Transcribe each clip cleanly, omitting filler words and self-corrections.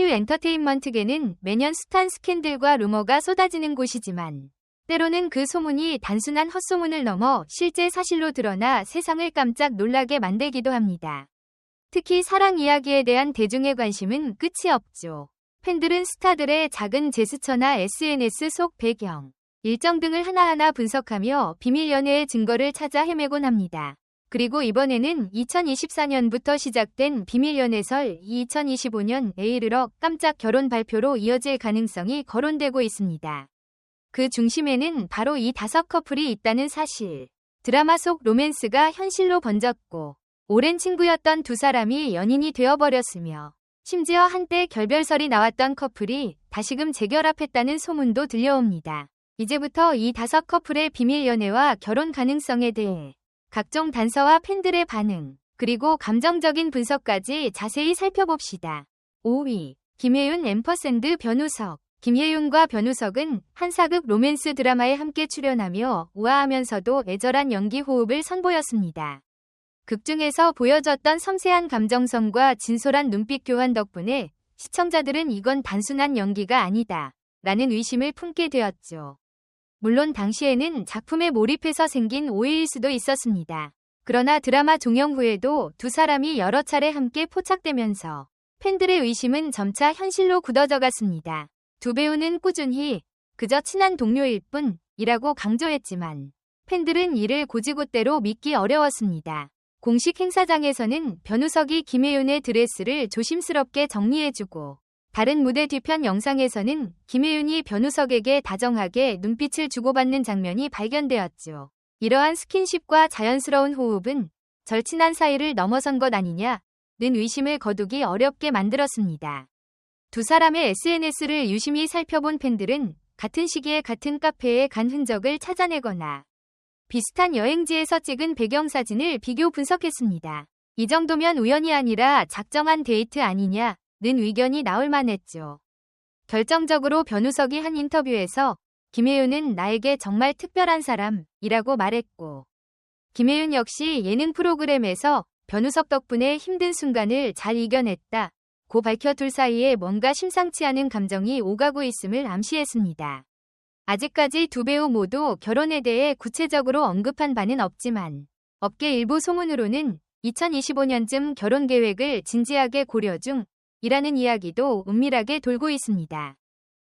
엔터테인먼트계는 매년 숱한 스캔들과 루머가 쏟아지는 곳이지만 때로는 그 소문이 단순한 헛소문을 넘어 실제 사실로 드러나 세상을 깜짝 놀라게 만들기도 합니다. 특히 사랑 이야기에 대한 대중의 관심은 끝이 없죠. 팬들은 스타들의 작은 제스처나 SNS 속 배경, 일정 등을 하나하나 분석하며 비밀 연애의 증거를 찾아 헤매곤 합니다. 그리고 이번에는 2024년부터 시작된 비밀 연애설이 2025년에 이르러 깜짝 결혼 발표로 이어질 가능성이 거론되고 있습니다. 그 중심에는 바로 이 5커플이 있다는 사실. 드라마 속 로맨스가 현실로 번졌고 오랜 친구였던 두 사람이 연인이 되어버렸으며 심지어 한때 결별설이 나왔던 커플이 다시금 재결합했다는 소문도 들려옵니다. 이제부터 이 5커플의 비밀 연애와 결혼 가능성에 대해 각종 단서와 팬들의 반응, 그리고 감정적인 분석까지 자세히 살펴봅시다. 5위, 김혜윤 앰퍼샌드 변우석. 김혜윤과 변우석은 한 사극 로맨스 드라마에 함께 출연하며 우아하면서도 애절한 연기 호흡을 선보였습니다. 극 중에서 보여줬던 섬세한 감정선과 진솔한 눈빛 교환 덕분에 시청자들은 이건 단순한 연기가 아니다 라는 의심을 품게 되었죠. 물론 당시에는 작품에 몰입해서 생긴 오해일 수도 있었습니다. 그러나 드라마 종영 후에도 두 사람이 여러 차례 함께 포착되면서 팬들의 의심은 점차 현실로 굳어져 갔습니다. 두 배우는 꾸준히 그저 친한 동료일 뿐이라고 강조했지만 팬들은 이를 곧이곧대로 믿기 어려웠습니다. 공식 행사장에서는 변우석이 김혜윤의 드레스를 조심스럽게 정리해주고 다른 무대 뒤편 영상에서는 김혜윤이 변우석에게 다정하게 눈빛을 주고받는 장면이 발견되었죠. 이러한 스킨십과 자연스러운 호흡은 절친한 사이를 넘어선 것 아니냐는 의심을 거두기 어렵게 만들었습니다. 두 사람의 SNS를 유심히 살펴본 팬들은 같은 시기에 같은 카페에 간 흔적을 찾아내거나 비슷한 여행지에서 찍은 배경사진을 비교 분석했습니다. 이 정도면 우연이 아니라 작정한 데이트 아니냐는 의견이 나올 만했죠. 결정적으로 변우석이 한 인터뷰에서 김혜윤은 나에게 정말 특별한 사람이라고 말했고 김혜윤 역시 예능 프로그램에서 변우석 덕분에 힘든 순간을 잘 이겨냈다 고 밝혀 둘 사이에 뭔가 심상치 않은 감정이 오가고 있음을 암시했습니다. 아직까지 두 배우 모두 결혼에 대해 구체적으로 언급한 바는 없지만 업계 일부 소문으로는 2025년쯤 결혼 계획을 진지하게 고려 중이라는 이야기도 은밀하게 돌고 있습니다.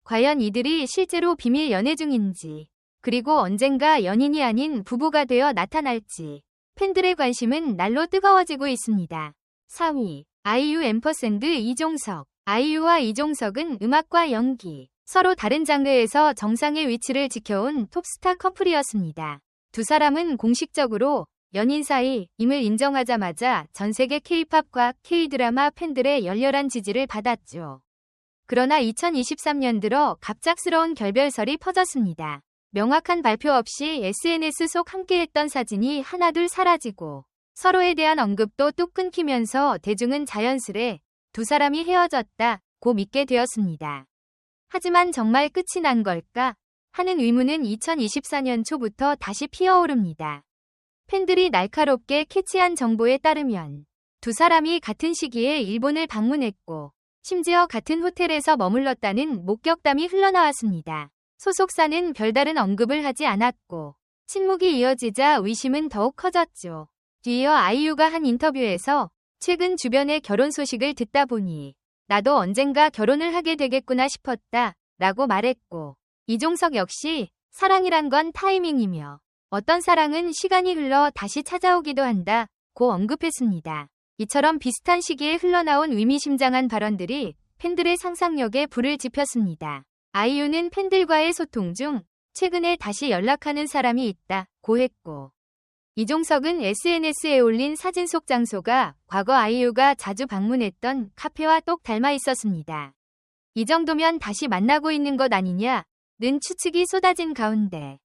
과연 이들이 실제로 비밀 연애 중인지 그리고 언젠가 연인이 아닌 부부가 되어 나타날지 팬들의 관심은 날로 뜨거워지고 있습니다. 4위, 아이유 앰퍼샌드 이종석. 아이유와 이종석은 음악과 연기, 서로 다른 장르에서 정상의 위치를 지켜온 톱스타 커플이었습니다. 두 사람은 공식적으로 연인 사이임을 인정하자마자 전세계 K-팝과 K-드라마 팬들의 열렬한 지지를 받았죠. 그러나 2023년 들어 갑작스러운 결별설이 퍼졌습니다. 명확한 발표 없이 SNS 속 함께했던 사진이 하나둘 사라지고 서로에 대한 언급도 뚝 끊기면서 대중은 자연스레 두 사람이 헤어졌다고 믿게 되었습니다. 하지만 정말 끝이 난 걸까 하는 의문은 2024년 초부터 다시 피어오릅니다. 팬들이 날카롭게 캐치한 정보에 따르면 두 사람이 같은 시기에 일본을 방문했고 심지어 같은 호텔에서 머물렀다는 목격담이 흘러나왔습니다. 소속사는 별다른 언급을 하지 않았고 침묵이 이어지자 의심은 더욱 커졌죠. 뒤이어 아이유가 한 인터뷰에서 최근 주변의 결혼 소식을 듣다 보니 나도 언젠가 결혼을 하게 되겠구나 싶었다 라고 말했고 이종석 역시 사랑이란 건 타이밍이며 어떤 사랑은 시간이 흘러 다시 찾아오기도 한다 고 언급했습니다. 이처럼 비슷한 시기에 흘러나온 의미심장한 발언들이 팬들의 상상력에 불을 지폈습니다. 아이유는 팬들과의 소통 중 최근에 다시 연락하는 사람이 있다고 했고 이종석은 SNS에 올린 사진 속 장소가 과거 아이유가 자주 방문했던 카페와 똑 닮아 있었습니다. 이 정도면 다시 만나고 있는 것 아니냐는 추측이 쏟아진 가운데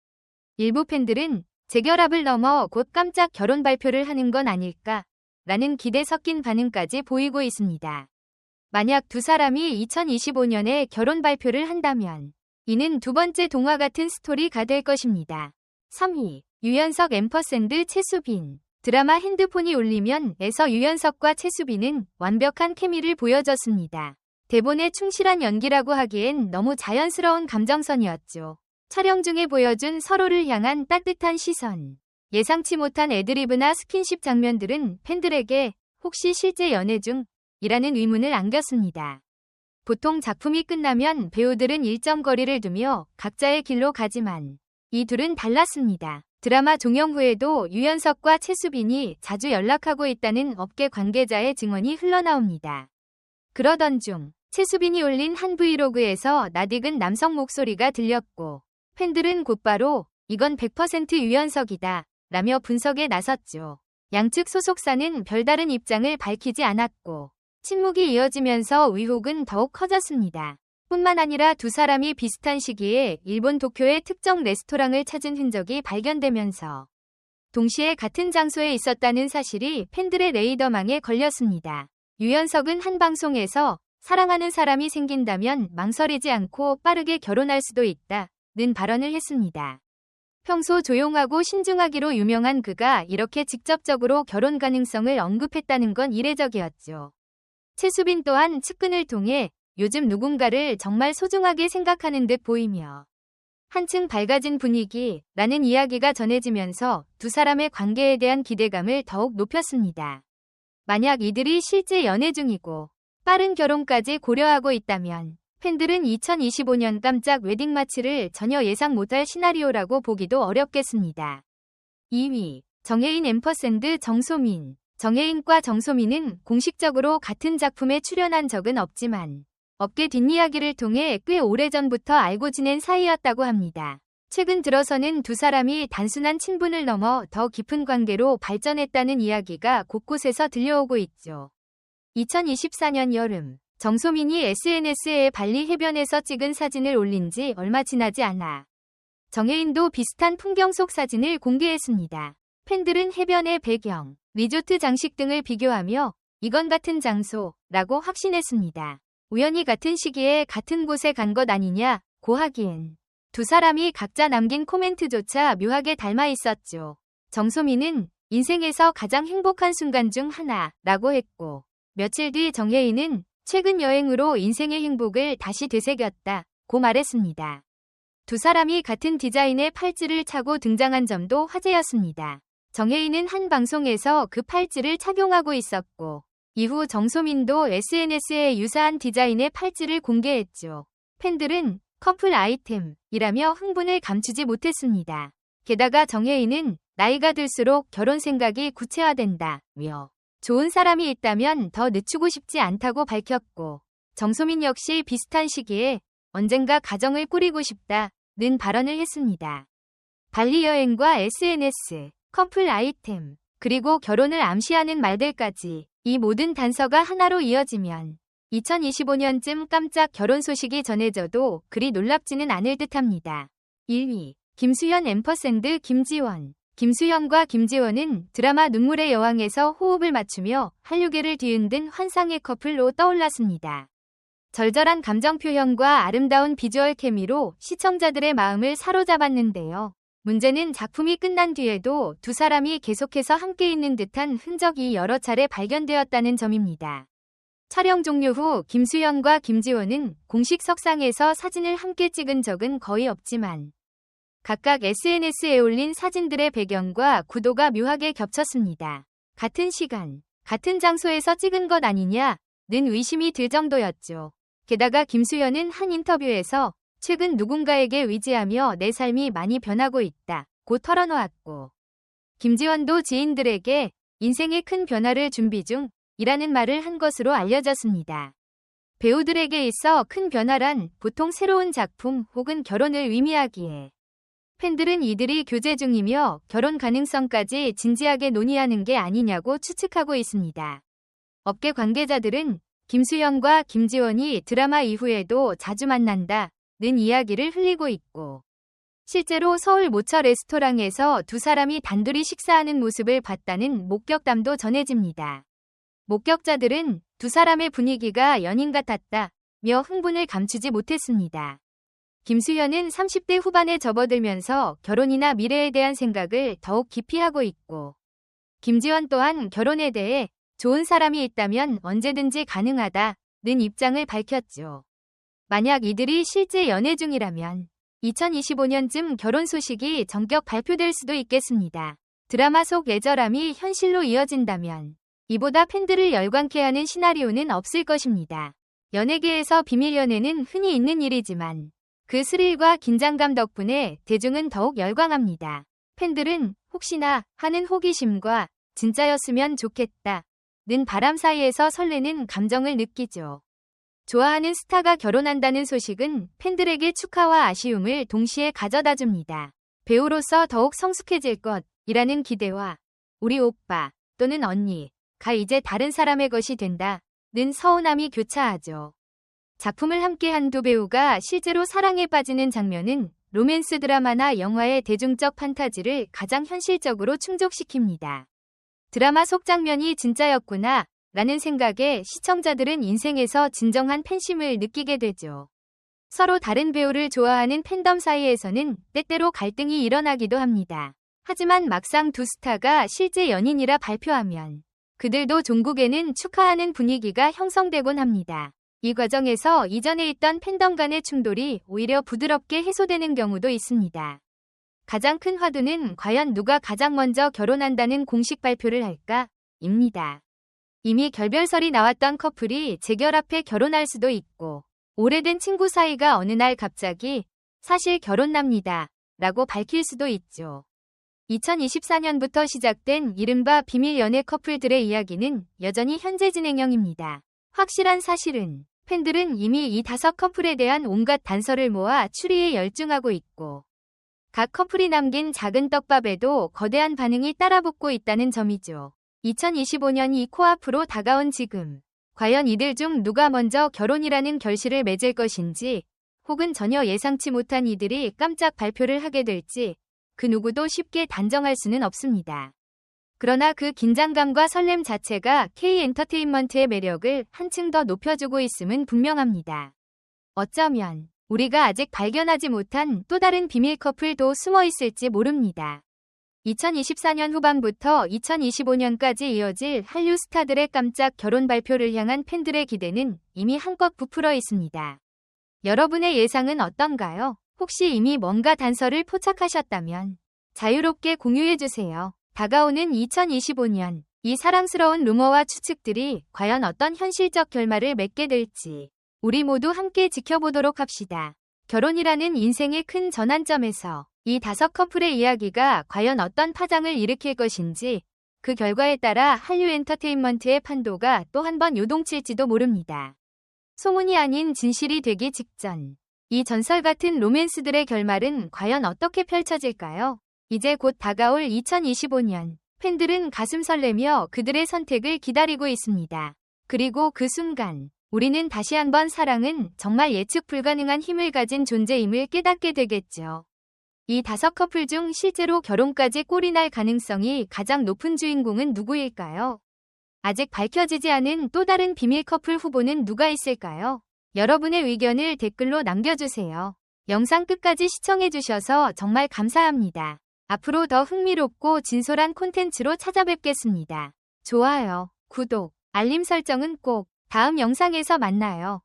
일부 팬들은 재결합을 넘어 곧 깜짝 결혼 발표를 하는 건 아닐까라는 기대 섞인 반응까지 보이고 있습니다. 만약 두 사람이 2025년에 결혼 발표를 한다면 이는 두 번째 동화 같은 스토리가 될 것입니다. 3위, 유연석 앰퍼샌드 최수빈. 드라마 핸드폰이 울리면 에서 유연석과 최수빈은 완벽한 케미를 보여줬습니다. 대본에 충실한 연기라고 하기엔 너무 자연스러운 감정선이었죠. 촬영 중에 보여준 서로를 향한 따뜻한 시선. 예상치 못한 애드리브나 스킨십 장면들은 팬들에게 혹시 실제 연애 중? 이라는 의문을 안겼습니다. 보통 작품이 끝나면 배우들은 일정 거리를 두며 각자의 길로 가지만 이 둘은 달랐습니다. 드라마 종영 후에도 유연석과 최수빈이 자주 연락하고 있다는 업계 관계자의 증언이 흘러나옵니다. 그러던 중 최수빈이 올린 한 브이로그에서 낯익은 남성 목소리가 들렸고 팬들은 곧바로 이건 100% 유연석이다 라며 분석에 나섰죠. 양측 소속사는 별다른 입장을 밝히지 않았고 침묵이 이어지면서 의혹은 더욱 커졌습니다. 뿐만 아니라 두 사람이 비슷한 시기에 일본 도쿄의 특정 레스토랑을 찾은 흔적이 발견되면서 동시에 같은 장소에 있었다는 사실이 팬들의 레이더망에 걸렸습니다. 유연석은 한 방송에서 사랑하는 사람이 생긴다면 망설이지 않고 빠르게 결혼할 수도 있다는 발언을 했습니다. 평소 조용하고 신중하기로 유명한 그가 이렇게 직접적으로 결혼 가능성을 언급했다는 건 이례적이었죠. 최수빈 또한 측근을 통해 요즘 누군가를 정말 소중하게 생각하는 듯 보이며 한층 밝아진 분위기라는 이야기가 전해지면서 두 사람의 관계에 대한 기대감을 더욱 높였습니다. 만약 이들이 실제 연애 중이고 빠른 결혼까지 고려하고 있다면 팬들은 2025년 깜짝 웨딩마치를 전혀 예상 못할 시나리오라고 보기도 어렵겠습니다. 2위 정혜인 앰퍼샌드 정소민. 정혜인과 정소민은 공식적으로 같은 작품에 출연한 적은 없지만 업계 뒷이야기를 통해 꽤 오래전부터 알고 지낸 사이였다고 합니다. 최근 들어서는 두 사람이 단순한 친분을 넘어 더 깊은 관계로 발전했다는 이야기가 곳곳에서 들려오고 있죠. 2024년 여름 정소민이 SNS에 발리 해변에서 찍은 사진을 올린 지 얼마 지나지 않아 정혜인도 비슷한 풍경 속 사진을 공개했습니다. 팬들은 해변의 배경, 리조트 장식 등을 비교하며 이건 같은 장소라고 확신했습니다. 우연히 같은 시기에 같은 곳에 간 것 아니냐고 하기엔 두 사람이 각자 남긴 코멘트조차 묘하게 닮아 있었죠. 정소민은 인생에서 가장 행복한 순간 중 하나라고 했고 며칠 뒤 정혜인은 최근 여행으로 인생의 행복을 다시 되새겼다고 말했습니다. 두 사람이 같은 디자인의 팔찌를 차고 등장한 점도 화제였습니다. 정혜인은 한 방송에서 그 팔찌를 착용하고 있었고 이후 정소민도 SNS에 유사한 디자인의 팔찌를 공개했죠. 팬들은 커플 아이템이라며 흥분을 감추지 못했습니다. 게다가 정혜인은 나이가 들수록 결혼 생각이 구체화된다며 좋은 사람이 있다면 더 늦추고 싶지 않다고 밝혔고 정소민 역시 비슷한 시기에 언젠가 가정을 꾸리고 싶다는 발언을 했습니다. 발리 여행과 SNS, 커플 아이템, 그리고 결혼을 암시하는 말들까지 이 모든 단서가 하나로 이어지면 2025년쯤 깜짝 결혼 소식이 전해져도 그리 놀랍지는 않을 듯합니다. 1위 김수현 앰퍼샌드 김지원. 김수현과 김지원은 드라마 눈물의 여왕에서 호흡을 맞추며 한류계를 뒤흔든 환상의 커플로 떠올랐습니다. 절절한 감정 표현과 아름다운 비주얼 케미로 시청자들의 마음을 사로잡았는데요. 문제는 작품이 끝난 뒤에도 두 사람이 계속해서 함께 있는 듯한 흔적이 여러 차례 발견되었다는 점입니다. 촬영 종료 후 김수현과 김지원은 공식 석상에서 사진을 함께 찍은 적은 거의 없지만 각각 SNS에 올린 사진들의 배경과 구도가 묘하게 겹쳤습니다. 같은 시간, 같은 장소에서 찍은 것 아니냐는 의심이 들 정도였죠. 게다가 김수현은 한 인터뷰에서 최근 누군가에게 의지하며 내 삶이 많이 변하고 있다고 털어놓았고 김지원도 지인들에게 인생의 큰 변화를 준비 중이라는 말을 한 것으로 알려졌습니다. 배우들에게 있어 큰 변화란 보통 새로운 작품 혹은 결혼을 의미하기에 팬들은 이들이 교제 중이며 결혼 가능성까지 진지하게 논의하는 게 아니냐고 추측하고 있습니다. 업계 관계자들은 김수현과 김지원이 드라마 이후에도 자주 만난다는 이야기를 흘리고 있고 실제로 서울 모처 레스토랑에서 두 사람이 단둘이 식사하는 모습을 봤다는 목격담도 전해집니다. 목격자들은 두 사람의 분위기가 연인 같았다며 흥분을 감추지 못했습니다. 김수현은 30대 후반에 접어들면서 결혼이나 미래에 대한 생각을 더욱 깊이 하고 있고 김지원 또한 결혼에 대해 좋은 사람이 있다면 언제든지 가능하다 는 입장을 밝혔죠. 만약 이들이 실제 연애 중이라면 2025년쯤 결혼 소식이 전격 발표될 수도 있겠습니다. 드라마 속 애절함이 현실로 이어진다면 이보다 팬들을 열광케 하는 시나리오는 없을 것입니다. 연예계에서 비밀 연애는 흔히 있는 일이지만 그 스릴과 긴장감 덕분에 대중은 더욱 열광합니다. 팬들은 혹시나 하는 호기심과 진짜였으면 좋겠다 는 바람 사이에서 설레는 감정을 느끼죠. 좋아하는 스타가 결혼한다는 소식은 팬들에게 축하와 아쉬움을 동시에 가져다 줍니다. 배우로서 더욱 성숙해질 것이라는 기대와 우리 오빠 또는 언니가 이제 다른 사람의 것이 된다는 서운함이 교차하죠. 작품을 함께한 두 배우가 실제로 사랑에 빠지는 장면은 로맨스 드라마나 영화의 대중적 판타지를 가장 현실적으로 충족시킵니다. 드라마 속 장면이 진짜였구나 라는 생각에 시청자들은 인생에서 진정한 팬심을 느끼게 되죠. 서로 다른 배우를 좋아하는 팬덤 사이에서는 때때로 갈등이 일어나기도 합니다. 하지만 막상 두 스타가 실제 연인이라 발표하면 그들도 종국에는 축하하는 분위기가 형성되곤 합니다. 이 과정에서 이전에 있던 팬덤 간의 충돌이 오히려 부드럽게 해소되는 경우도 있습니다. 가장 큰 화두는 과연 누가 가장 먼저 결혼한다는 공식 발표를 할까?입니다. 이미 결별설이 나왔던 커플이 재결 앞에 결혼할 수도 있고 오래된 친구 사이가 어느 날 갑자기 사실 결혼납니다 라고 밝힐 수도 있죠. 2024년부터 시작된 이른바 비밀 연애 커플들의 이야기는 여전히 현재 진행형입니다. 확실한 사실은 팬들은 이미 이 5 커플에 대한 온갖 단서를 모아 추리에 열중하고 있고 각 커플이 남긴 작은 떡밥에도 거대한 반응이 따라붙고 있다는 점이죠. 2025년이 코앞으로 다가온 지금 과연 이들 중 누가 먼저 결혼이라는 결실을 맺을 것인지 혹은 전혀 예상치 못한 이들이 깜짝 발표를 하게 될지 그 누구도 쉽게 단정할 수는 없습니다. 그러나 그 긴장감과 설렘 자체가 K-엔터테인먼트의 매력을 한층 더 높여주고 있음은 분명합니다. 어쩌면 우리가 아직 발견하지 못한 또 다른 비밀 커플도 숨어 있을지 모릅니다. 2024년 후반부터 2025년까지 이어질 한류 스타들의 깜짝 결혼 발표를 향한 팬들의 기대는 이미 한껏 부풀어 있습니다. 여러분의 예상은 어떤가요? 혹시 이미 뭔가 단서를 포착하셨다면 자유롭게 공유해주세요. 다가오는 2025년, 이 사랑스러운 루머와 추측들이 과연 어떤 현실적 결말을 맺게 될지 우리 모두 함께 지켜보도록 합시다. 결혼이라는 인생의 큰 전환점에서 이 5 커플의 이야기가 과연 어떤 파장을 일으킬 것인지 그 결과에 따라 한류 엔터테인먼트의 판도가 또 한 번 요동칠지도 모릅니다. 소문이 아닌 진실이 되기 직전 이 전설 같은 로맨스들의 결말은 과연 어떻게 펼쳐질까요? 이제 곧 다가올 2025년, 팬들은 가슴 설레며 그들의 선택을 기다리고 있습니다. 그리고 그 순간 우리는 다시 한번 사랑은 정말 예측 불가능한 힘을 가진 존재임을 깨닫게 되겠죠. 이 5 커플 중 실제로 결혼까지 꼴이 날 가능성이 가장 높은 주인공은 누구일까요? 아직 밝혀지지 않은 또 다른 비밀 커플 후보는 누가 있을까요? 여러분의 의견을 댓글로 남겨주세요. 영상 끝까지 시청해주셔서 정말 감사합니다. 앞으로 더 흥미롭고 진솔한 콘텐츠로 찾아뵙겠습니다. 좋아요, 구독, 알림 설정은 꼭 다음 영상에서 만나요.